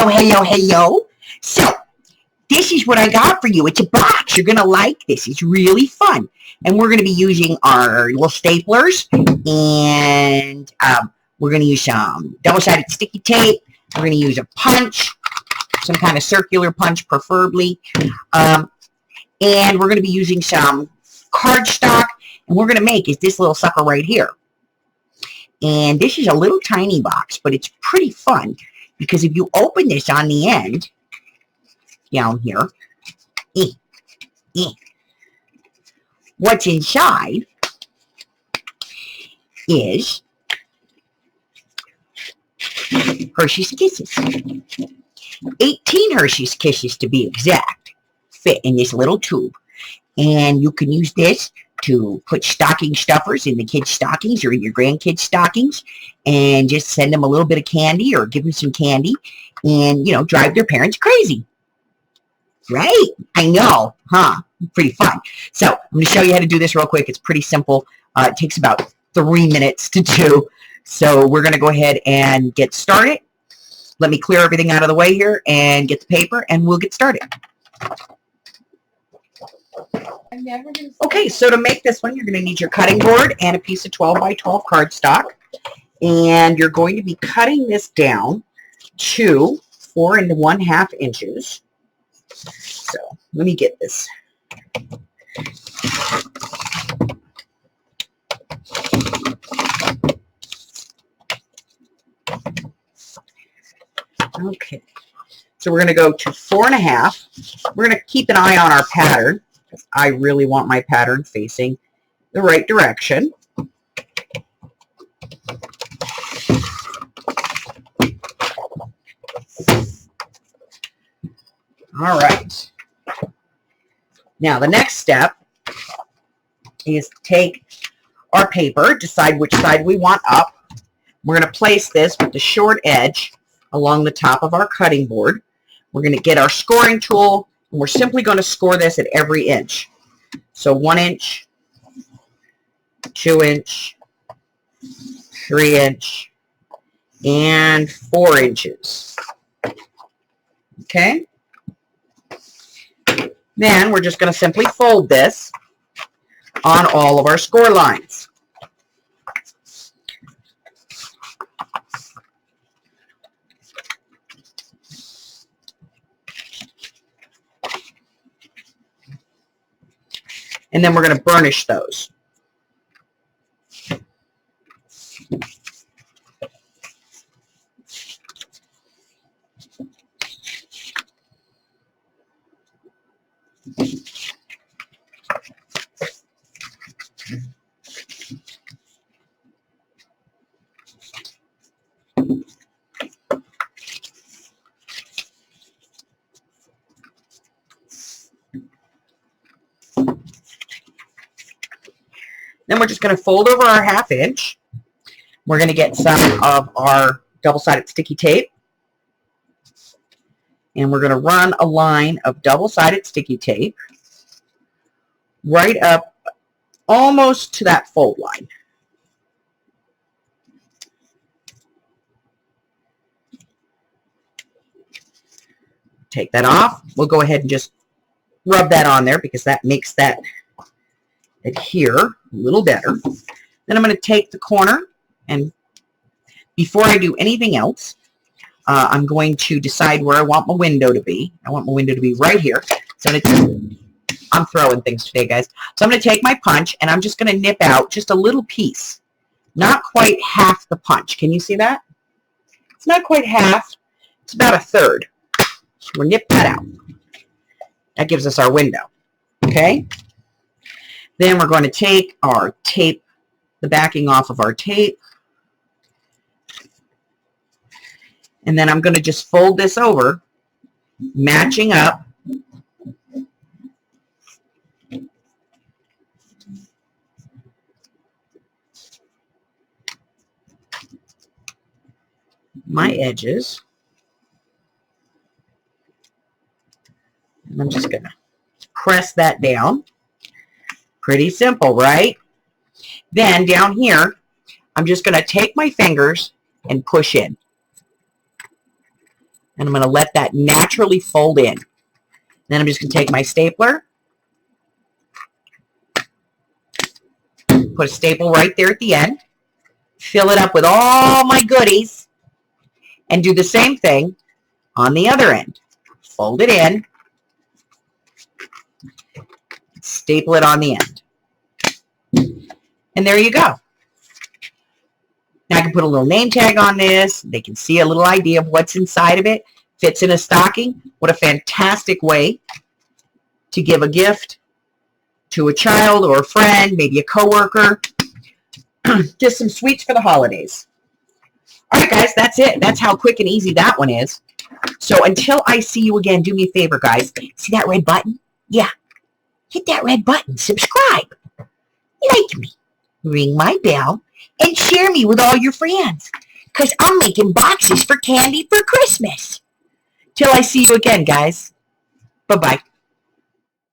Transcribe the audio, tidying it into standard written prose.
Hello. So, this is what I got for you. It's a box. You're going to like this. It's really fun. And we're going to be using our little staplers. And we're going to use some double-sided sticky tape. We're going to use a punch. Some kind of circular punch, preferably. And we're going to be using some cardstock. And we're going to make is this little sucker right here. And this is a little tiny box, but it's pretty fun. Because if you open this on the end, down here, what's inside is Hershey's Kisses. 18 Hershey's Kisses to be exact, fit in this little tube. And you can use this to put stocking stuffers in the kids' stockings or in your grandkids' stockings and just send them a little bit of candy or give them some candy and, you know, drive their parents crazy. Right? I know, huh? Pretty fun. So I'm going to show you how to do this real quick. It's pretty simple. It takes about 3 minutes to do. So we're going to go ahead and get started. Let me clear everything out of the way here and get the paper and we'll get started. Okay, so to make this one, you're going to need your cutting board and a piece of 12 by 12 cardstock. And you're going to be cutting this down to 4 1/2 inches. So let me get this. Okay, so we're going to go to 4 1/2. We're going to keep an eye on our pattern. I really want my pattern facing the right direction. All right. Now the next step is to take our paper, decide which side we want up. We're going to place this with the short edge along the top of our cutting board. We're going to get our scoring tool. And we're simply going to score this at every inch. So 1 inch, 2 inch, 3 inch, and 4 inches. Okay? Then we're just going to simply fold this on all of our score lines. And then we're going to burnish those. Then we're just going to fold over our 1/2 inch. We're going to get some of our double-sided sticky tape. And we're going to run a line of double-sided sticky tape right up almost to that fold line. Take that off. We'll go ahead and just rub that on there because that makes that adhere a little better. Then I'm going to take the corner, and before I do anything else, I'm going to decide where I want my window to be. I want my window to be right here. So I'm throwing things today, guys. So I'm going to take my punch, and I'm just going to nip out just a little piece. Not quite half the punch. Can you see that? It's not quite half. It's about 1/3. So we'll nip that out. That gives us our window. Okay? Then we're going to take our tape, the backing off of our tape. And then I'm going to just fold this over, matching up. My edges. And I'm just going to press that down. Pretty simple, right? Then down here, I'm just going to take my fingers and push in. And I'm going to let that naturally fold in. Then I'm just going to take my stapler, put a staple right there at the end, fill it up with all my goodies, and do the same thing on the other end. Fold it in, staple it on the end. And there you go. Now I can put a little name tag on this. They can see a little idea of what's inside of it. Fits in a stocking. What a fantastic way to give a gift to a child or a friend, maybe a coworker. Just some sweets for the holidays. All right, guys, that's it. That's how quick and easy that one is. So until I see you again, do me a favor, guys. See that red button? Yeah. Hit that red button. Subscribe. Like me. Ring my bell. And share me with all your friends. Because I'm making boxes for candy for Christmas. Till I see you again, guys. Bye-bye.